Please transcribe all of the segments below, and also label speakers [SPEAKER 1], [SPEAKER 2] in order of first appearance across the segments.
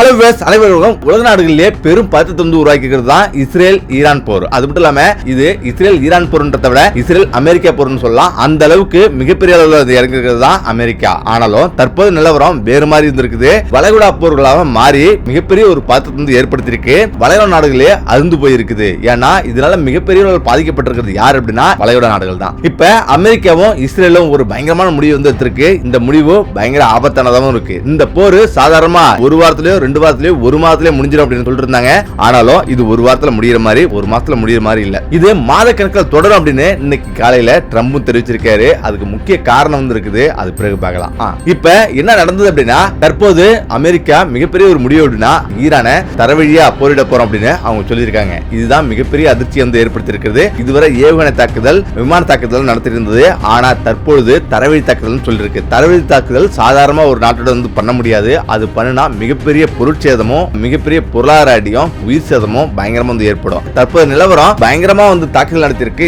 [SPEAKER 1] Hello viewers, அனைவருக்கும் உலக நாடுகளிலே பெரும் பதற்றத்தை உருவாக்கிக்கிறது தான் இஸ்ரேல் ஈரான் போர். அது மட்டும் இல்லாம இது இஸ்ரேல் ஈரான் போர்ன்றதை விட இஸ்ரேல் அமெரிக்கா போர்னு சொல்லலாம். அந்த அளவுக்கு மிகப்பெரிய அளவில் இறங்கிருக்கிறது தான் அமெரிக்கா. ஆனாலும் தற்போது நிலவரம் வேறு மாதிரி இருந்திருக்குது. வளைகுடா போர்களாக மாறி மிகப்பெரிய ஒரு பதற்றத்தை ஏற்படுத்தியிருக்கு. வளைகுடா நாடுகளே அருந்து போயிருக்குது. ஏன்னா இதனால மிகப்பெரிய பாதிக்கப்பட்டிருக்கிறது யார் அப்படின்னா வளைகுடா நாடுகள் தான். இப்ப அமெரிக்காவும் இஸ்ரேலும் ஒரு பயங்கரமான முடிவு வந்து எடுத்திருக்கு. இந்த முடிவு பயங்கர ஆபத்தானதாகவும் இருக்கு. இந்த போர் சாதாரணமா ஒரு வாரத்திலேயோ 2 வாரத்திலேயோ 1 மாதத்திலே முடிஞ்சிடும் அப்படின்னு சொல்லிட்டு இருந்தாங்க. ஆனாலும் இது ஒரு வாரத்துல முடியற மாதிரி, ஒரு மாசத்துல முடியற மாதிரி இல்ல. இது மாத கணக்கில் தொடரும் அப்படின்னு இன்னைக்கு காலையில ட்ரம்ப் தெரிவிச்சிருக்காரு. அதுக்கு முக்கிய காரணம் வந்து இருக்குது. அது பிறகு பார்க்கலாம். இப்ப என்ன நடந்தது அப்படின்னா, தற்போது அமெரிக்கா மிகப்பெரிய ஒரு முடிவு அப்படின்னா ஈரானை தரவழியா போரிட போறோம் அப்படின்னு அவங்க சொல்லியிருக்காங்க. இதுதான் மிகப்பெரிய அதிர்ச்சி வந்து ஏற்படுத்தி இருக்கிறது. இதுவரை ஏவுகணை தாக்குதல், விமான தாக்குதல் நடத்தி இருந்தது. ஆனா தற்பொழுது தரவழி தாக்குதல் சொல்லிருக்கு. தரவழி தாக்குதல் சாதாரணமா ஒரு நாட்டோட வந்து பண்ண முடியாது. அது பண்ணினா மிகப்பெரிய பொருட்சேதமும் மிகப்பெரிய பொருளாதார அடியும் உயிர் சேதமும் பயங்கரமா வந்து ஏற்படும். தற்போது நிலவரம் பயங்கரமா வந்து தாக்குதல் நடத்திருக்கு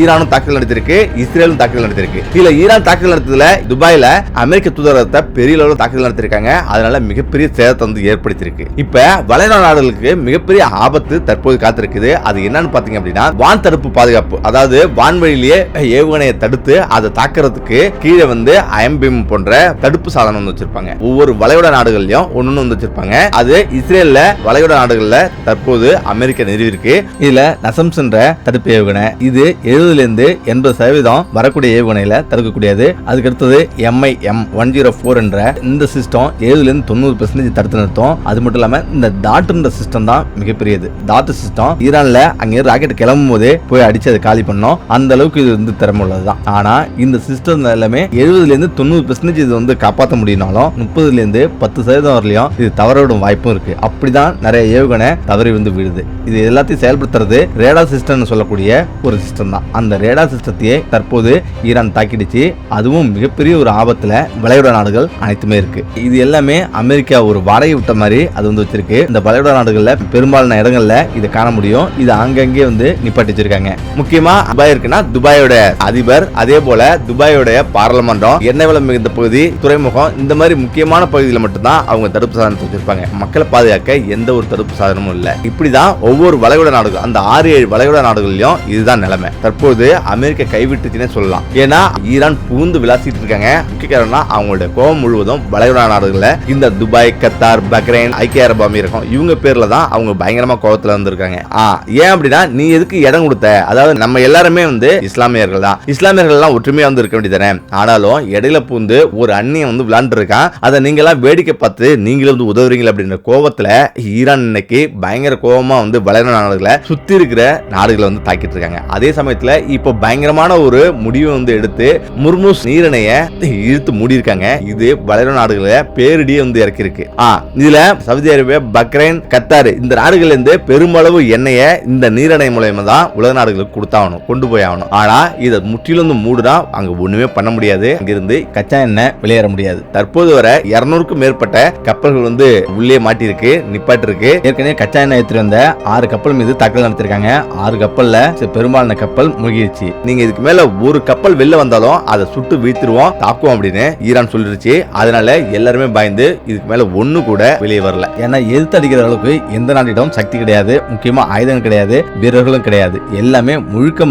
[SPEAKER 1] ஈரானும் தாக்குதல் நடத்திருக்கு, இஸ்ரேலும் தாக்குதல் நடத்திருக்கு. இதுல ஈரான் தாக்குதல் நடத்ததுல துபாயில அமெரிக்க தூதரகத்தை பெரிய அளவில் தாக்குதல் நடத்திருக்காங்க. அதனால மிகப்பெரிய சேதத்தை வந்து ஏற்படுத்தியிருக்கு. இப்ப வளைகுடா நாடுகளுக்கு மிகப்பெரிய ஆபத்து தற்போது காத்திருக்குது. அது என்னன்னு பாத்தீங்க அப்படின்னா வான் தடுப்பு பாதுகாப்பு. அதாவது வான்வழியிலேயே ஏவுகணையை தடுத்து அதை தாக்குறதுக்கு கீழே வந்து ஐஎம்பிஎம் போன்ற தடுப்பு சாதனம் வந்து வச்சிருப்பாங்க. ஒவ்வொரு வளைகுடா நாடுகள்லயும் ஒன்னு வந்து வச்சிருப்பாங்க. அது இஸ்ரேல்ல வளைகுடா நாடுகள்ல தற்போது அமெரிக்கா நிறுவிருக்கு. இதுல நசம்ஸ் என்ற தடுப்பு ஏவுகணை இது 70-80% வரக்கூடிய ஏவுகணையில தடுக்கக்கூடியது. அதுக்கு அடுத்தது MIM-104 என்ற இந்த சிஸ்டம் 70-90% தடுத்து நிறுத்தும். அது மட்டும் இல்லாம இந்த டாட்ன்ற சிஸ்டம் தான் மிகப்பெரியது. டாட் சிஸ்டம் ஈரான்ல அங்கே ராக்கெட் கிளம்பும் போதே போய் அடிச்சு அதை காலி பண்ணோம். அந்த அளவுக்கு இது வந்து திறமை உள்ளதுதான். ஆனா இந்த சிஸ்டம் எல்லாமே 70-90% இது வந்து காப்பாற்ற முடியினாலும் 30-10% வரலையும் இது தவறவிடும் வாய்ப்பும் இருக்கு. அப்படிதான் நிறைய ஏவுகணை தவறி வந்து விழுது. இது எல்லாத்தையும் செயல்படுத்துறது ரேடார் சிஸ்டம் சொல்லக்கூடிய ஒரு சிஸ்டம் தான். அந்த ரேடார் சிஸ்டத்தையே தற்போது ஈரான் தாக்கிடுச்சு. அதுவும் மிகப்பெரிய ஒரு ஆபத்துல வளைகுடா நாடுகள் அனைத்துமே இருக்கு. இது எல்லாமே அமெரிக்கா ஒரு வாடகை விட்ட மாதிரி அது வந்து வச்சிருக்கு. இந்த வளைகுடா நாடுகள்ல பெரும்பாலான இடங்கள்ல இதை காண முடியும். இது அங்கங்கே வந்து நிப்பாட்டி வச்சிருக்காங்க. முக்கியமா துபாய் இருக்குன்னா துபாயோட அதிபர், அதே போல துபாயோட பாராளுமன்றம், எண்ணெய் வளம் மிகுந்த பகுதி, துறைமுகம், இந்த மாதிரி முக்கியமான பகுதியில் மட்டும்தான் அவங்க தடுப்பு சாதனத்தை வச்சிருப்பாங்க. மக்களை பாதுகாக்க எந்த ஒரு தடுப்பு சாதனமும் இல்ல. இப்படிதான் ஒவ்வொரு வளைகுடா நாடுகள், அந்த 6-7 வளைகுடா நாடுகளிலும் இதுதான் நிலைமை. தற்போது அமெரிக்கா கைவிட்டுச்சுன்னு சொல்லலாம். ஏன்னா ஈரான் புகுந்து விளாசிட்டு இருக்காங்க. முக்கிய காரணம் அவங்களுடைய கோபம் முழுவதும் வளைகுடா நாடுகள்ல இந்த துபாய், கத்தார், பக்ரைன், ஐக்கிய அரபு அமீரகம் இவங்க பேர்ல தான் அவங்க பயங்கரமா கோபத்துல வந்திருக்காங்க. ஏன் அப்படின்னா நீ எதுக்கு இடம் கொடுத்த? அதாவது நம்ம எல்லாருமே வந்து இஸ்லாமியர்கள் தான். இஸ்லாமியர்கள் எல்லாம் ஒற்றுமையா வந்து இருக்க வேண்டியதானே. ஆனாலும் இடையில பூந்து ஒரு அந்நியன் வந்து விளையாண்டு இருக்கான். அதை நீங்க எல்லாம் வேடிக்கை பார்த்து நீங்களும் வந்து உதவுறீங்களா அப்படின்ற கோபத்துல ஈரான் இன்னைக்கு பயங்கர கோபமா வந்து வளைகுடா நாடுகளை சுத்தி இருக்கிற நாடுகளை வந்து தாக்கிட்டு இருக்காங்க. அதே சமயத்துல இப்போ பயங்கரமான ஒரு முடிவு வந்து எடுத்து முர்முஸ் நீரிணைய இழுத்து மூடி இருக்காங்க. இது வளைகுடா நாடுகளை பேரிடியே வந்து இறக்கி இருக்கு. இதுல சவுதி அரேபியா, பக்ரைன், கத்தார் இந்த நாடுகள்ல இருந்து பெருமளவு எண்ணெய இந்த நீரிணை மூலமா தான் உலக நாடுகளுக்கு கொடுத்தாகணும், கொண்டு போய் ஆகணும். ஆனா இதை முற்றிலும் மூடுனா அங்க ஒண்ணுமே பண்ண முடியாது. அங்கிருந்து கச்சா எண்ணெய் வெளியேற முடியாது. தற்போது வரை 200க்கும் மேற்பட்ட கப்பல்கள் வந்து உள்ளே மாட்டிருக்கு, நிப்பாட்டி இருக்கு. ஏற்கனவே கச்சா எண்ணெய் ஏற்றி வந்த 6 கப்பல் மீது தாக்குதல் நடத்திருக்காங்க. 6 கப்பல்ல பெரும்பாலான கப்பல் மூழ்கிடுச்சு. நீங்க இதுக்கு மேல ஒரு கப்பல் வெளில வந்தாலும் அதை சுட்டு வீழ்த்திடுவோம், தாக்குவோம் அப்படின்னு ஈரான் சொல்லிருச்சு. அதனால எல்லாருமே பயந்து இதுக்கு மேல ஒண்ணு கூட வெளியே வரல. ஏன்னா எதிர்த்து அடிக்கிற அளவுக்கு எந்த நாட்டிடம் சக்தி கிடையாது, முக்கியமா ஆயுதம் கிடையாது, வீரர்களும் கிடையாது. எல்லாமே முழுக்க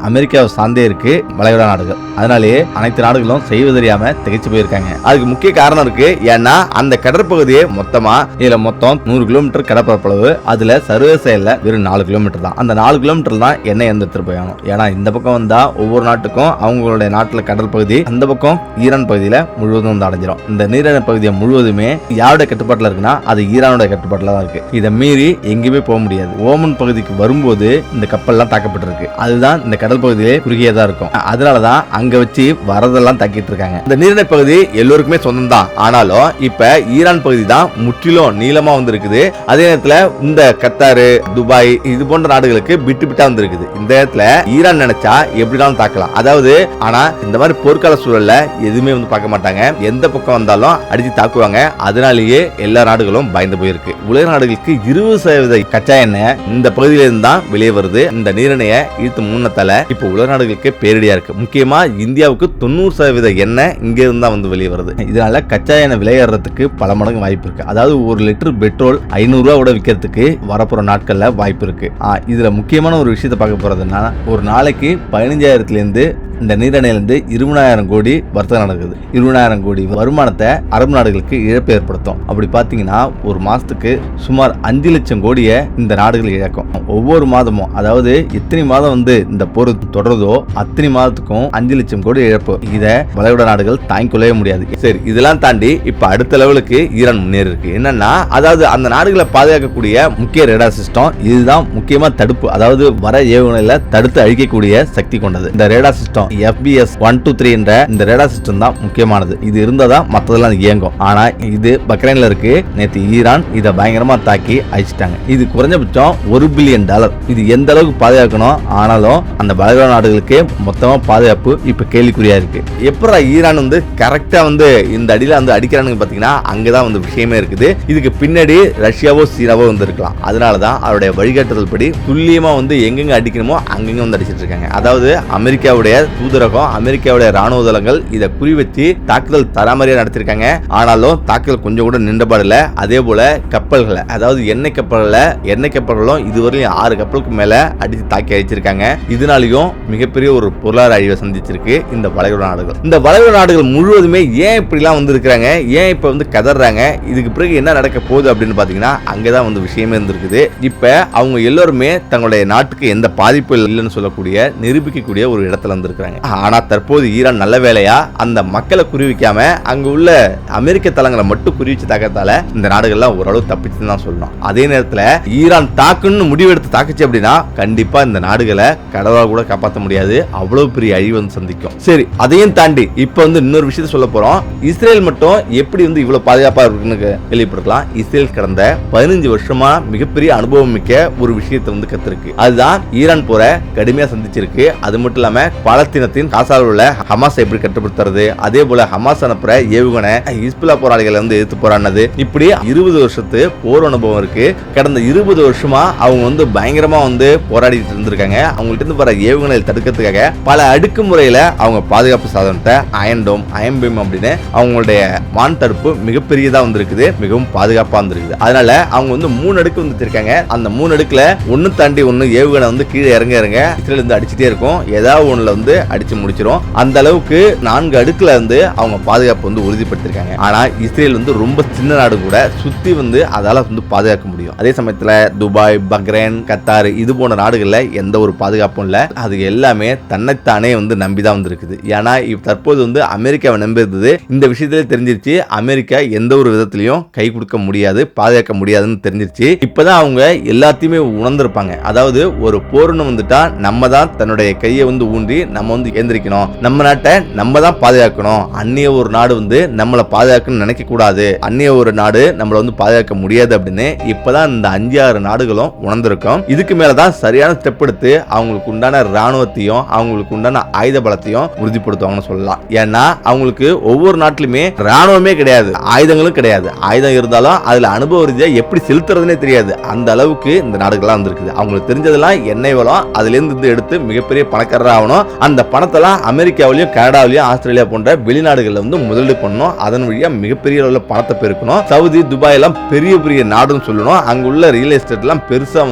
[SPEAKER 1] அமெரிக்காவை சார்ந்தே இருக்கு வளைகுடா நாடுகள். அதனாலேயே அனைத்து நாடுகளும் செய்வதறியாம திகைச்சு போயிருக்காங்க. அதுக்கு முக்கிய காரணம் இருக்கு. ஏன்னா அந்த கடற்பகுதியை மொத்தமா இதுல மொத்தம் 100 கிலோமீட்டர் கடற்பரப்பளவு. அதுல சர்வதேச எல்லை வெறும் 4 கிலோமீட்டர் தான். அந்த 4 கிலோமீட்டர் தான் எண்ணெய் எடுத்துட்டு போயாகணும். ஏன்னா இந்த பக்கம் வந்தா ஒவ்வொரு நாட்டுக்கும் அவங்களுடைய நாட்டுல கடல் பகுதி, அந்த பக்கம் ஈரான் பகுதியில முழுவதும் வந்து அடைஞ்சிடும். இந்த நீரிணை பகுதியை முழுவதுமே யாருடைய கட்டுப்பாட்டுல இருக்குன்னா அது ஈரானோட கட்டுப்பாட்டுல தான் இருக்கு. இதை மீறி எங்கேயுமே போக முடியாது. ஓமன் பகுதிக்கு வரும்போது இந்த கப்பல்லாம் தாக்கப்பட்டிருக்கு. அதுதான் இந்த கடல் பகுதியிலே குறுகியதா இருக்கும். அதனாலதான் அங்க வச்சு வரதெல்லாம் தாக்கிட்டு இருக்காங்க. இந்த நீரிணை பகுதி எல்லோருக்குமே சொந்தம் தான். ஆனாலும் இப்ப ஈரான் பகுதி தான் முற்றிலும் நீளமா வந்து இருக்குது. அதே நேரத்துல இந்த கத்தாரு, துபாய் இது போன்ற நாடுகளுக்கு பிட்டு பிட்டா வந்து இருக்குது. இந்த இடத்துல ஈரான் நினைச்சா எப்படினாலும் தாக்கலாம். அதாவது ஆனா இந்த மாதிரி போர்க்கால சூழல்ல எதுவுமே வந்து பார்க்க மாட்டாங்க. எந்த பக்கம் வந்தாலும் அடிச்சு தாக்குவாங்க. அதனாலேயே எல்லா நாடுகளும் பயந்து போயிருக்கு. உலக நாடுகளுக்கு 20% கச்சா எண்ணெய் இந்த பகுதியில இருந்து தான் வெளியே வருது. இந்த நீரிணைய இழுத்து மூணத்தால இப்ப உலக நாடுகளுக்கு பேரிடியா இருக்கு. முக்கியமா இந்தியாவுக்கு 90% எண்ணெய் இங்க இருந்தா வந்து வெளியே வருது. இதனால கச்சா எண்ணெய் விலையேறதுக்கு பல மடங்கு வாய்ப்பு இருக்கு. அதாவது ஒரு லிட்டர் பெட்ரோல் 500 ரூபா கூட விற்கிறதுக்கு வரப்போற நாட்கள்ல வாய்ப்பு இருக்கு. இதுல முக்கியமான ஒரு விஷயத்தை பார்க்க போறதுன்னா, ஒரு நாளைக்கு 15,000 இருந்து இந்த நீரணையிலிருந்து 20,000 கோடி வர்த்தகம் நடக்குது. 20,000 கோடி வருமானத்தை அரபு நாடுகளுக்கு இழப்பு ஏற்படுத்தும். அப்படி பார்த்தீங்கன்னா ஒரு மாசத்துக்கு சுமார் 5 லட்சம் கோடியை இந்த நாடுகள் இழக்கும். ஒவ்வொரு மாதமும், அதாவது எத்தனை மாதம் இந்த போர் தொடருதோ அத்தனை மாதத்துக்கும் 5 லட்சம் கோடி இழப்பு. இதை வளைகுடா நாடுகள் தாங்கிக் கொள்ளவே முடியாது. சரி, இதெல்லாம் தாண்டி இப்ப அடுத்த லெவலுக்கு ஈரான் முன்னேறி இருக்கு. என்னன்னா, அதாவது அந்த நாடுகளை பாதுகாக்கக்கூடிய முக்கிய ரேடார் சிஸ்டம் இதுதான் முக்கியமா தடுப்பு, அதாவது வர ஏவுகணையில தடுத்து அழிக்கக்கூடிய சக்தி கொண்டது. இந்த ரேடார் சிஸ்டம் FBS 123 என்ற இந்த ரேடார் சிஸ்டம் தான் முக்கியமானது. இது இருந்தாதான் மற்றதெல்லாம் இயங்கும். ஆனா இது பக்ரைன்ல இருக்கு. நேற்று ஈரான் இதை பயங்கரமா தாக்கி அழிச்சிட்டாங்க. இது குறைஞ்சபட்சம் $1 பில்லியன். இது எந்த அளவுக்கு பாதுகாக்கணும், ஆனாலும் அந்த வளைகுடா நாடுகளுக்கு மொத்தமா பாதுகாப்பு இப்ப கேள்விக்குறியா இருக்கு. எப்படா ஈரான் கரெக்டா இந்த அடியில அடிக்கிறானுங்க பாத்தீங்கன்னா, அங்கதான் விஷயமே இருக்குது. இதுக்கு பின்னாடி ரஷ்யாவோ சீனாவோ இருக்கலாம். அதனாலதான் அவருடைய வழிகாட்டுதல் படி துல்லியமா எங்கெங்க அடிக்கணுமோ அங்கங்க அடிச்சிட்டு இருக்காங்க. அதாவது அமெரிக்காவுடைய தூதரகம், அமெரிக்காவுடைய ராணுவ தளங்கள் இதை குறி வச்சு தாக்குதல் தராமரியா நடத்திருக்காங்க. ஆனாலும் தாக்குதல் கொஞ்சம் கூட நின்றபாடல. அதே போல கப்பல்களை, அதாவது எண்ணெய் கப்பல்களும் இதுவரையும் 6 கப்பலுக்கு மேல அடித்து தாக்கி அழிச்சிருக்காங்க. இதனாலையும் மிகப்பெரிய ஒரு பொருளாதார அழிவை சந்திச்சிருக்கு இந்த வளைகுடா நாடுகள். இந்த வளைகுடா நாடுகள் முழுவதுமே ஏன் இப்படி எல்லாம் இருக்கிறாங்க, ஏன் இப்ப கதறாங்க, இதுக்கு பிறகு என்ன நடக்க போகுது அப்படின்னு பாத்தீங்கன்னா, அங்கதான் விஷயமே இருந்திருக்குது. இப்ப அவங்க எல்லாருமே தங்களுடைய நாட்டுக்கு எந்த பாதிப்பு இல்லைன்னு சொல்லக்கூடிய நிரூபிக்கக்கூடிய ஒரு இடத்துல இருந்திருக்காங்க. ஆனா தற்போது ஈரான் நல்ல வேலையா அந்த மக்களை குறிவிக்காம அங்க உள்ள அமெரிக்க தளங்களை மட்டும் குறிவிச்சு தாக்கத்தால இந்த நாடுகள்லாம் ஓரளவு தப்பிச்சுன்னு தான் சொல்லணும். அதே நேரத்தில் ஈரான் தாக்குன்னு முடிவெடுத்து தாக்குச்சு அப்படின்னா கண்டிப்பா இந்த நாடுகளை கடவுளா கூட காப்பாற்ற முடியாது. அவ்வளவு பெரிய அழிவு சந்திக்கும். சரி, அதையும் தாண்டி இப்ப இன்னொரு விஷயத்தை சொல்ல போறோம். இஸ்ரேல் மட்டும் எப்படி இவ்வளவு பாதுகாப்பா இருக்குன்னு கேள்விப்பட்டிருக்கலாம். இஸ்ரேல் கடந்த 15 வருஷமா மிகப்பெரிய அனுபவம் மிக்க ஒரு விஷயத்தை கத்திருக்கு. அதுதான் ஈரான் போற கடுமையா சந்திச்சிருக்கு. அது மட்டும் இல்லாம பாலஸ்தீனத்தின் காசாவில் உள்ள ஹமாஸ் எப்படி கட்டுப்படுத்துறது, அதே போல ஹமாஸ் அனுப்புற ஏவுகணை ஹிஸ்புல்லா போராளிகளை எதிர்த்து போராடினது, இப்படி 20 வருஷத்து போர் அனுபவம் இருக்கு. கடந்த 20 வருஷமா அவங்க பயங்கரமா போராடிட்டு இருந்திருக்காங்க. அவங்கள்ட்ட இருந்து வர ஏவுகணையை தடுக்கிறதுக்காக பல அடுக்குமுறையில அவங்க பாதுகாப்பு சாதனத்தை அயன்டோம், அயன்பீம் அப்படின்னு அவங்களுடைய வான் தடுப்பு மிகப்பெரியதா இருக்குது, மிகவும் பாதுகாப்பா இருக்குது. அதனால அவங்க 3 அடுக்கு வச்சிருக்காங்க. அந்த 3 அடுக்குல ஒன்னு தாண்டி ஒன்னு ஏவுகணை கீழே இறங்க இஸ்ரேல் அடிச்சுட்டே இருக்கும். ஏதாவது ஒண்ணுல அடிச்சு முடிச்சிரும். அந்த அளவுக்கு 4 அடுக்குல அவங்க பாதுகாப்பு உறுதிப்படுத்திருக்காங்க. ஆனா இஸ்ரேல் ரொம்ப சின்ன நாடு கூட சுத்தி அதால பாதுகாக்க முடியும். அதே சமயத்துல துபாய், பக்ரைன், கத்தார் இது போன்ற நாடுகள்ல எந்த ஒரு பாதுகாப்பும் இல்ல. அது எல்லாமே தன்னைத்தானே நம்பிதான் இருக்குது. ஏன்னா தற்போது அமெரிக்காவை நம்பி இருந்தது. இந்த விஷயத்திலே தெரிஞ்சிருச்சு அமெரிக்கா எந்த ஒரு விதத்திலையும் கை கொடுக்க முடியாது, பாதுகாக்க முடியாதுன்னு தெரிஞ்சிருச்சு. இப்பதான் அவங்க எல்லாத்தையுமே உணர்ந்திருப்பாங்க. அதாவது ஒரு போர்னு வந்துட்டா நம்ம தான் தன்னுடைய கையை ஊன்றி நம்ம எந்திரிக்கணும், நம்ம நாட்டை நம்ம தான் பாதுகாக்கணும். அந்நிய ஒரு நாடு நம்மளை பாதுகாக்கணும்னு நினைக்க கூடாது, அந்நிய ஒரு நாடு நம்மளை பாதுகாக்க முடியாது அப்படின்னு இப்பதான் இந்த 5-6 நாடுகளும் உணர்ந்திருக்கும். இதுக்கு மேலதான் சரியான ஸ்டெப் எடுத்து அவங்களுக்கு உண்டான ராணுவத்தையும் அவங்களுக்கு உண்டான ஆயுத பலத்தையும் உறுதிப்படுத்துவாங்கன்னு சொல்லலாம். ஏன்னா அவங்களுக்கு ஒவ்வொரு நாட்டிலுமே ராணுவமே கிடையாது, ஆயுதங்களும் கிடையாது. ஆயுதம் இருந்தாலும் அதுல அனுபவ ரீதியா எப்படி செலுத்துறதுனே தெரியாது. அந்த அளவுக்கு இந்த நாடுகள்லாம் வந்திருக்குது. அவங்களுக்கு தெரிஞ்சதெல்லாம் எண்ணெய் வளம், அதுல இருந்து எடுத்து மிகப்பெரிய பணக்காரர் ஆகணும். அந்த பணத்தெல்லாம் அமெரிக்காவிலையும் கனடாவிலையும் ஆஸ்திரேலியா போன்ற வெளிநாடுகள்ல முதலீடு பண்ணணும். அதன் வழியா மிகப்பெரிய அளவுல பணத்தை பெருக்கணும். சவுதி, துபாய் எல்லாம் பெரிய பெரிய நாடுன்னு சொல்லணும். அங்க உள்ள ரியல் எஸ்டேட் எல்லாம் பெருசா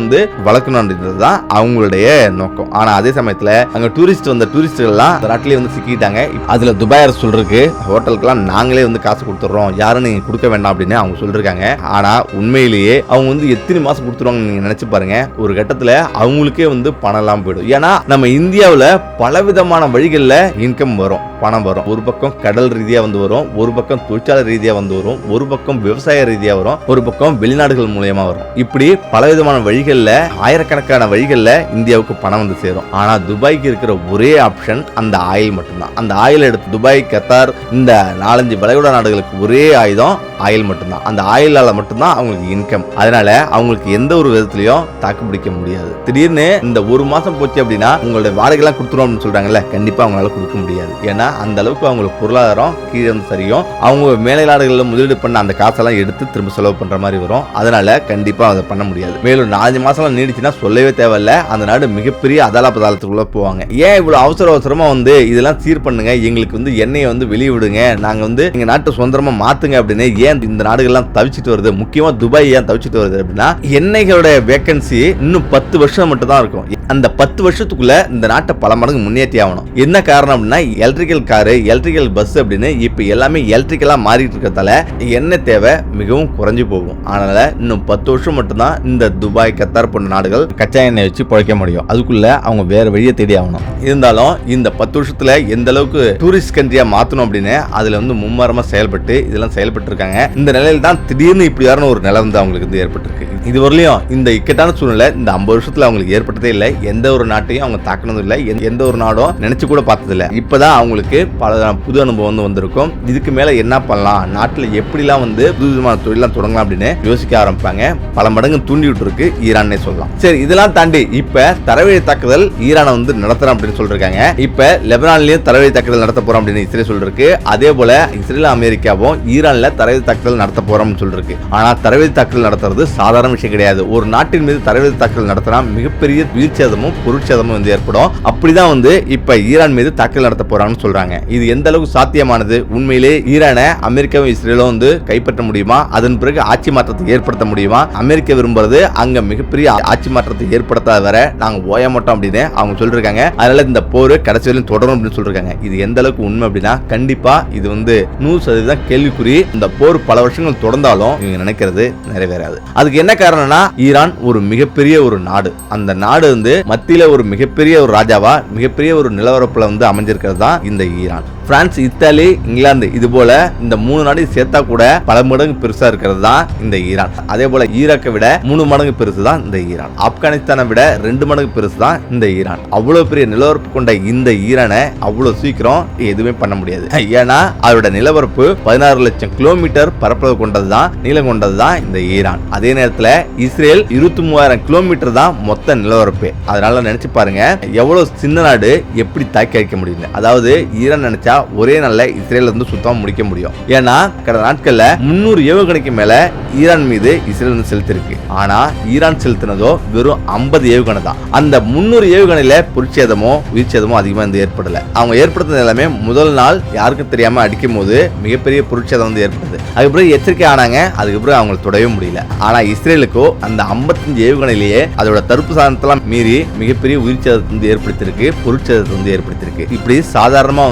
[SPEAKER 1] வளர்க்கணும்ன்றதுதான் அவங்களுடைய நோக்கம். ஆனா அதே சமயத்துல அங்க டூரிஸ்ட்கள் எல்லாம் நாட்டிலேயே சிக்கிட்டாங்க. அதுல துபாய் அரசு சொல்றதுக்கு ஹோட்டலுக்கெல்லாம் நாங்களே காசு கொடுத்துறோம், யாரும் நீங்க கொடுக்க வேண்டாம் அப்படின்னு அவங்க சொல்லிருக்காங்க. ஆனா உண்மையிலேயே அவங்க எத்தனை மாசம் கொடுத்துருவாங்க நீங்க நினைச்சு பாருங்க. ஒரு கட்டத்துல அவங்களுக்கே பணம் எல்லாம் போயிடும். ஏன்னா நம்ம இந்தியாவுல பலவிதமான வழிகள்ல இன்கம் வரும், பணம் வரும். ஒரு பக்கம் கடல் ரீதியா வரும், ஒரு பக்கம் தொழிற்சாலை ரீதியா வரும், ஒரு பக்கம் விவசாய ரீதியா வரும், ஒரு பக்கம் வெளிநாடுகள் மூலமா வரும். இப்படி பலவிதமான வழிகள்ல ஆயிரக்கணக்கான வழிகள்ல இந்தியாவுக்கு பணம் சேரும். ஆனா துபாய்க்கு இருக்கிற ஒரே ஆப்ஷன் அந்த ஆயில் மட்டும்தான். அந்த ஆயில் எடுத்து துபாய், கத்தார் இந்த 4-5 வளைகுடா நாடுகளுக்கு ஒரே ஆயுதம் ஆயில் மட்டும்தான். அந்த ஆயிலால மட்டும்தான் அவங்களுக்கு இன்கம். அதனால அவங்களுக்கு எந்த ஒரு விதத்திலையும் தாக்கு பிடிக்க முடியாது. திடீர்னு இந்த ஒரு மாசம் போச்சு அப்படின்னா உங்களுடைய வாடகை எல்லாம் கொடுத்துருவோம் சொல்றாங்கல்ல, கண்டிப்பா அவங்களால கொடுக்க முடியாது. ஏன்னா அந்த அளவுக்கு அவங்களுக்கு பொருளாதாரம் கீழே சரியும். அவங்க மேலை நாடுகளில் முதலீடு பண்ண அந்த காசெல்லாம் எடுத்து திரும்ப செலவு பண்ற மாதிரி வரும். அதனால கண்டிப்பா அதை பண்ண முடியாது. மேலும் 4 மாசம் நீடிச்சுன்னா சொல்லவே தேவையில்ல, அந்த நாடு மிகப்பெரிய அதாலத்துக்குள்ள போவாங்க. ஏன் இவ்வளவு அவசரமா இதெல்லாம் சீர் பண்ணுங்க, எங்களுக்கு எண்ணெயை வெளியே விடுங்க, நாங்க எங்க நாட்டை சுதந்திரமா மாத்துங்க அப்படின்னு ஏன் இந்த நாடுகள்லாம் தவிச்சிட்டு வருது, முக்கியமா துபாய் ஏன் தவிச்சிட்டு வருது அப்படின்னா, எண்ணெய்களோட வேகன்சி இன்னும் 10 வருஷம் மட்டும் தான் இருக்கும். அந்த 10 வருஷத்துக்குள்ள இந்த நாட்டை பல மடங்கு முன்னேற்றி ஆகணும். என்ன காரணம் அப்படின்னா, எலக்ட்ரிக்கல் காரு, எலக்ட்ரிக்கல் பஸ் அப்படின்னு இப்ப எல்லாமே எலக்ட்ரிக்கலா மாறிட்டு இருக்கிறதால எண்ணெய் தேவை மிகவும் குறைஞ்சு போகும். அதனால இன்னும் 10 வருஷம் மட்டும்தான் இந்த துபாய், கத்தார் போன்ற நாடுகள் கச்சா எண்ணெய் வச்சு பழைக்க முடியும். அதுக்குள்ள அவங்க வேற வழியை தேடி ஆகணும். இருந்தாலும் இந்த 10 வருஷத்துல எந்த அளவுக்கு டூரிஸ்ட் கண்ட்ரியா மாத்தணும் அப்படின்னு அதுல மும்மரமா செயல்பட்டு இதெல்லாம் செயல்பட்டு இருக்காங்க. இந்த நிலையில தான் திடீர்னு இப்படியான ஒரு நிலை அவங்களுக்கு ஏற்பட்டிருக்கு. இதுவரையிலும் இந்த இக்கட்டான சூழ்நிலை இந்த 50 வருஷத்துல அவங்களுக்கு ஏற்பட்டதே இல்லை. எந்த ஒரு நாட்டையும் அவங்க தாக்கினதும் இல்லை, எந்த ஒரு நாடும் நினைச்சு கூட பார்த்தது இல்லை. இப்பதான் அவங்களுக்கு பல புது அனுபவம் வந்திருக்கும். இதுக்கு மேல என்ன பண்ணலாம், நாட்டுல எப்படிலாம் புது விதமான தொழிலாம் தொடங்கலாம் அப்படின்னு யோசிக்க ஆரம்பிப்பாங்க. பல மடங்கு தூண்டி விட்டு இருக்கு ஈரானே சொல்லலாம். சரி, இதெல்லாம் தாண்டி இப்ப தரவழி தாக்குதல் ஈரானை நடத்துறோம் அப்படின்னு சொல்றாங்க. இப்ப லெபனான்லயும் தரவழி தாக்குதல் நடத்த போறோம் அப்படின்னு இஸ்ரேல் சொல்லிருக்கு. அதே போல இஸ்ரேல் அமெரிக்காவும் ஈரான்ல தரவழி தாக்குதல் நடத்த போறோம்னு சொல்லிருக்கு. ஆனா தரவழி தாக்குதல் நடத்துறது சாதாரண விஷயம் கிடையாது. ஒரு நாட்டின் மீது தரவழி தாக்குதல் நடத்தினா மிகப்பெரிய உயிர்ச்சேதமும் பொருட்சேதமும் ஏற்படும். அப்படிதான் இப்ப ஈரான் மீது தாக்குதல் நடத்த போறாங்கன்னு சொல்றாங்க. இது எந்த அளவுக்கு சாத்தியமானது? உண்மையிலே ஈரானை அமெரிக்காவும் இஸ்ரேலும் கைப்பற்ற முடியுமா? அதன் பிறகு ஆட்சி மாற்றத்தை ஏற்படுத்த முடியுமா? அமெரிக்கா விரும்புறது அங்க மிகப்பெரிய ஆட்சி மாற்றத்தை ஏற்படுத்தாத வரை நாங்க ஓய மாட்டோம் அப்படின்னு அவங்க சொல்லிருக்காங்க. அதனால இந்த போர் கடைசி வரையும் தொடரும் அப்படின்னு சொல்லிருக்காங்க. இது எந்த அளவுக்கு உண்மை அப்படின்னா, கண்டிப்பா இது 100% கேள்விக்குறி. இந்த போர் பல வருஷங்கள் தொடர்ந்தாலும் இவங்க நினைக்கிறது நிறைவேறாது. அதுக்கு என்ன காரணம்னா, ஈரான் ஒரு மிகப்பெரிய ஒரு நாடு. அந்த நாடு மத்தியில ஒரு மிகப்பெரிய ஒரு ராஜாவா, மிகப்பெரிய ஒரு நிலவரப்புல அமைஞ்சிருக்கிறது தான் இந்த ஈரான். பிரான்ஸ், இத்தாலி, இங்கிலாந்து இது போல இந்த 3 நாடு சேர்த்தா கூட பல மடங்கு பெருசா இருக்கிறது தான் இந்த ஈரான். அதே போல ஈராக்கை விட 3 மடங்கு பெருசு தான் இந்த ஈரான். ஆப்கானிஸ்தானை விட 2 மடங்கு பெருசு தான் இந்த ஈரான். அவ்வளவு பெரிய நிலவரப்பு கொண்ட இந்த ஈரானை அவ்வளவு சீக்கிரம் எதுவுமே பண்ண முடியாது. ஏன்னா அதோட நிலவரப்பு 16 லட்சம் கிலோமீட்டர் பரப்பளவு கொண்டதுதான், நீளம் கொண்டதுதான் இந்த ஈரான். அதே நேரத்தில் இஸ்ரேல் 23,000 கிலோமீட்டர் தான் மொத்த நிலவரப்பு. அதனால நினைச்சு பாருங்க எவ்வளவு சின்ன நாடு எப்படி தாக்கி அழிக்க முடியும். அதாவது ஈரான் நினைச்சா ஒரே நாள்ல இஸ்ரேல் சுத்தமா முடிக்க முடியும். ஏன்னா கடந்த நாட்கள்ல 300 ஏவுகணைக்கு மேல ஈரான் மீது இஸ்ரேல் செலுத்திருக்கு. ஆனா ஈரான் செலுத்தினதோ வெறும் 50 ஏவுகணை தான். அந்த 300 ஏவுகணையில பொருட்சேதமோ உயிர்ச்சேதமோ அதிகமா ஏற்படல. அவங்க ஏற்படுத்தின எல்லாமே முதல் நாள் யாருக்கும் தெரியாம அடிக்கும் போது மிகப்பெரிய பொருட்சேதம் ஏற்பட்டது. அதுக்கப்புறம் எச்சரிக்கை ஆனாங்க. அதுக்கப்புறம் அவங்களை தொடவே முடியல. ஆனா இஸ்ரேலுக்கோ அந்த 55 ஏவுகணையிலேயே அதோட தடுப்பு சாதனத்தெல்லாம் மீறி மிகப்பெரிய உயிர்ச்சேதத்தை ஏற்படுத்திருக்கு, பொருட்சேதத்தை ஏற்படுத்திருக்கு. இப்படி சாதாரணமா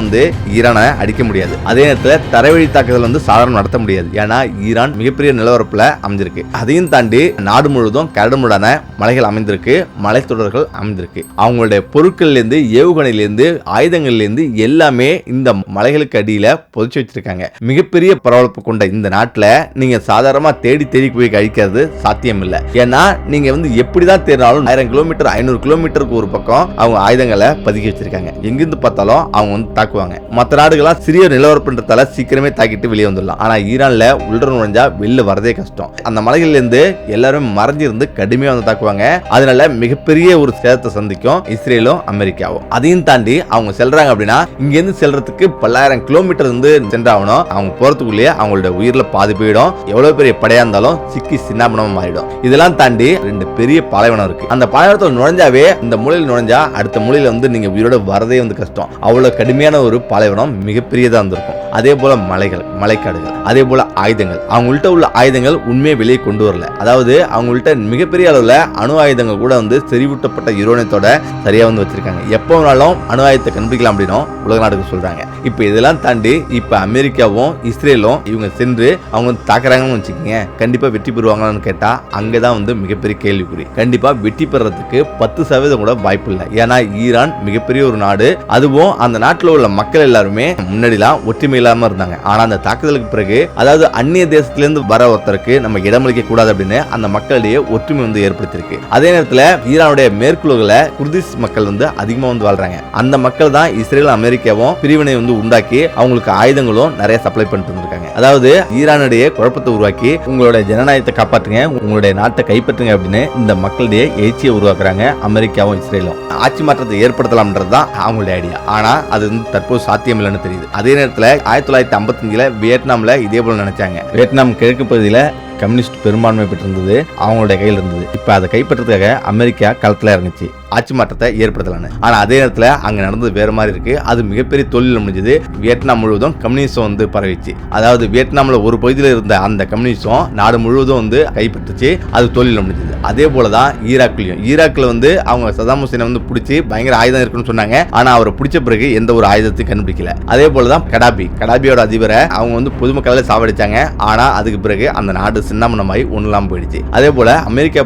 [SPEAKER 1] ஈரானை அடிக்க முடியாது. அதே நேரத்தில் தரைவழி தாக்குதல் சாதாரண நடத்த முடியாது. ஏன்னா ஈரான் மிகப்பெரிய நிலவரப்புல அமைஞ்சிருக்கு. அதையும் தாண்டி நாடு முழுவதும் கரடுமுரடான மலைகள் அமைந்திருக்கு, மலைத்தொடர்கள் அமைந்திருக்கு. அவங்களுடைய பொருட்கள்ல இருந்து, ஏவுகணையில இருந்து, ஆயுதங்கள்ல இருந்து எல்லாமே இந்த மலைகளுக்கு அடியில புதைச்சு வச்சிருக்காங்க. மிகப்பெரிய பரவலப்பு கொண்ட இந்த நாட்டுல நீங்க சாதாரணமா தேடி போய் கழிக்கிறது சாத்தியம் இல்லை. ஏன்னா நீங்க எப்படிதான் தேடினாலும் 1000 கிலோமீட்டர் 500 கிலோமீட்டருக்கு ஒரு பக்கம் அவங்க ஆயுதங்களை பதுக்கி வச்சிருக்காங்க. எங்கிருந்து பார்த்தாலும் அவங்க தாக்குவாங்க. மற்ற நாடுகள்லாம் சிறிய நிலவரப்புன்றதால சீக்கிரமே தாக்கிட்டு வெளியே வந்துடலாம். ஆனா ஈரான்ல உள்ள நுழைஞ்சா வெளில வரதே கஷ்டம். அந்த மலைகள்ல இருந்து எல்லாரும் மறைஞ்சிருந்து கடுமையா தாக்குவாங்க. அதனால மிகப்பெரிய ஒரு சேதத்தை சந்திக்கும் இஸ்ரேலும் அமெரிக்காவும். அதையும் தாண்டி அவங்க செல்றாங்க அப்படின்னா இங்க இருந்து செல்றதுக்கு பல்லாயிரம் கிலோமீட்டர் சென்றாகணும். அவங்க போறதுக்குள்ளேயே அவங்களோட உயிர்ல பாதி போயிடும். எவ்வளவு பெரிய படையா இருந்தாலும் சிக்கி சின்னாபனமா மாறிடும். இதெல்லாம் தாண்டி 2 பெரிய பாலைவனம் இருக்கு. அந்த பாலைவனத்தில் நுழைஞ்சாவே இந்த மூலையில் நுழைஞ்சா அடுத்த மூலையில நீங்க உயிரோட வரதே கஷ்டம். அவ்வளவு கடுமையான ஒரு பாலைவனம் மிகப்பெரியதா இருந்திருக்கும். அதே போல மலைகள், மலைக்காடுகள், அதே போல ஆயுதங்கள். அவங்கள்ட்ட உள்ள ஆயுதங்கள் உண்மையை வெளியே கொண்டு வரல. அதாவது அவங்கள்ட்ட மிகப்பெரிய அளவுல அணு ஆயுதங்கள் கூட செறிவூட்டப்பட்ட யுரேனியத்தோட சரியா வச்சிருக்காங்க. எப்போ வேணாலும் அணு ஆயுதத்தை கண்டுபிடிக்கலாம் அப்படின்னு உலக நாடுகள் சொல்றாங்க. இப்ப இதெல்லாம் தாண்டி இப்ப அமெரிக்காவும் இஸ்ரேலும் இவங்க சென்று அவங்க தாக்குறாங்கன்னு வச்சுக்கோங்க, கண்டிப்பா வெற்றி பெறுவாங்கன்னு கேட்டா அங்கதான் மிகப்பெரிய கேள்விக்குறி. கண்டிப்பா வெற்றி பெறதுக்கு 10% கூட வாய்ப்பு இல்லை. ஏன்னா ஈரான் மிகப்பெரிய ஒரு நாடு. அதுவும் அந்த நாட்டில் உள்ள மக்கள் எல்லாருமே முன்னாடிலாம் ஒற்றுமை இல்லாம இருந்தாங்க. ஆனா அந்த தாக்குதலுக்கு பிறகு, அதாவது அந்நிய தேசத்திலிருந்து வர ஒருத்தருக்கு நம்ம இடமளிக்க கூடாது அப்படின்னு அந்த மக்களிடையே ஒற்றுமை ஏற்படுத்திருக்கு. அதே நேரத்தில் ஈரானுடைய மேற்குலகுல குர்திஷ் மக்கள் அதிகமா வாழ்றாங்க. அந்த மக்கள் தான் இஸ்ரேல் அமெரிக்காவும் பிரிவினை உண்டாக்கி அவங்களுக்கு ஆயுதங்களும் நிறைய சப்ளை பண்ணிட்டு இருந்திருக்காங்க. அதாவது ஈரானுடைய குழப்பத்தை உருவாக்கி உங்களுடைய ஜனநாயகத்தை காப்பாற்றுங்க, உங்களுடைய நாட்டை கைப்பற்றுங்க அப்படின்னு இந்த மக்களிடையே எழுச்சியை உருவாக்குறாங்க அமெரிக்காவும் இஸ்ரேலும். ஆட்சி மாற்றத்தை ஏற்படுத்தலாம்ன்றதுதான் அவங்களுடைய ஐடியா. ஆனா அது தற்போது சாத்தியம் இல்லைன்னு தெரியுது. அதே நேரத்தில் 1955 வியட்நாம்ல இதே போல நினைச்சாங்க. வியட்நாம் கிழக்கு பகுதியில கம்யூனிஸ்ட் பெரும்பான்மை பெற்றிருந்தது, அவங்களுடைய கையில் இருந்தது. இப்ப அதை கைப்பற்றதுக்காக அமெரிக்கா களத்துல இறங்குச்சு. ஆட்சி மாற்றத்தை ஏற்படுத்தலான்னு. ஆனா அதே நேரத்தில் அங்க நடந்தது வேற மாதிரி இருக்கு. அது மிகப்பெரிய தொழில் முடிஞ்சது. வியட்நாம் முழுவதும் கம்யூனிசம் பரவிச்சு. அதாவது வியட்நாம்ல ஒரு பகுதியில் இருந்த அந்த கம்யூனிசம் நாடு முழுவதும் கைப்பற்றுச்சு. அது தொழில் முடிஞ்சது. அதே போலதான் ஈராக்ல அவங்க சதாம் ஹுசைனை பிடிச்சி பயங்கர ஆயுதம் இருக்குன்னு சொன்னாங்க. ஆனா அவரை பிடிச்ச பிறகு எந்த ஒரு ஆயுதத்தையும் கண்டுபிடிக்கல. அதே போலதான் கடாபியோட அதிபரை அவங்க பொதுமக்களை சாவடிச்சாங்க. ஆனா அதுக்கு பிறகு அந்த நாடு சின்னமனமாய் ஒண்ணுலாம் போயிடுச்சு. அதே போல அமெரிக்கா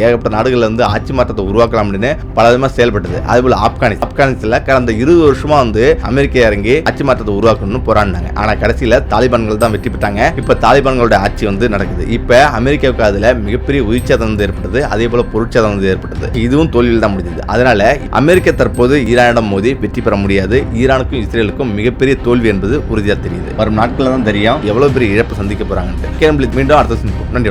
[SPEAKER 1] ஏகப்பட்ட நாடுகள்ல ஆட்சி மாற்றத்தை உருவாக்கலாம் அப்படின்னு பல விதமா செயல்பட்டது. அதே போல ஆப்கானிஸ்தான்ல கடந்த 20 வருஷமா அமெரிக்கா இறங்கி ஆட்சி மாற்றத்தை உருவாக்கணும்னு போராடினாங்க. ஆனா கடைசியில தாலிபான்கள் தான் வெற்றி பெற்றாங்க. இப்ப தாலிபான்களோட ஆட்சி நடக்குது. இப்ப அமெரிக்காவுக்கு அதுல மிகப்பெரிய உயிர்ச்சேதம் ஏற்பட்டது. அதே போல பொருட்சேதம் ஏற்பட்டது. இதுவும் தோல்வியில் தான் முடிஞ்சது. அதனால அமெரிக்கா தற்போது ஈரானிடம் மோதி வெற்றி பெற முடியாது. ஈரானுக்கும் இஸ்ரேலுக்கும் மிகப்பெரிய தோல்வி என்பது உறுதியா தெரியுது. வரும் நாட்கள் தான் தெரியும் எவ்வளவு பெரிய இழப்பு சந்திக்க போறாங்க. மீண்டும் அடுத்த நன்றி.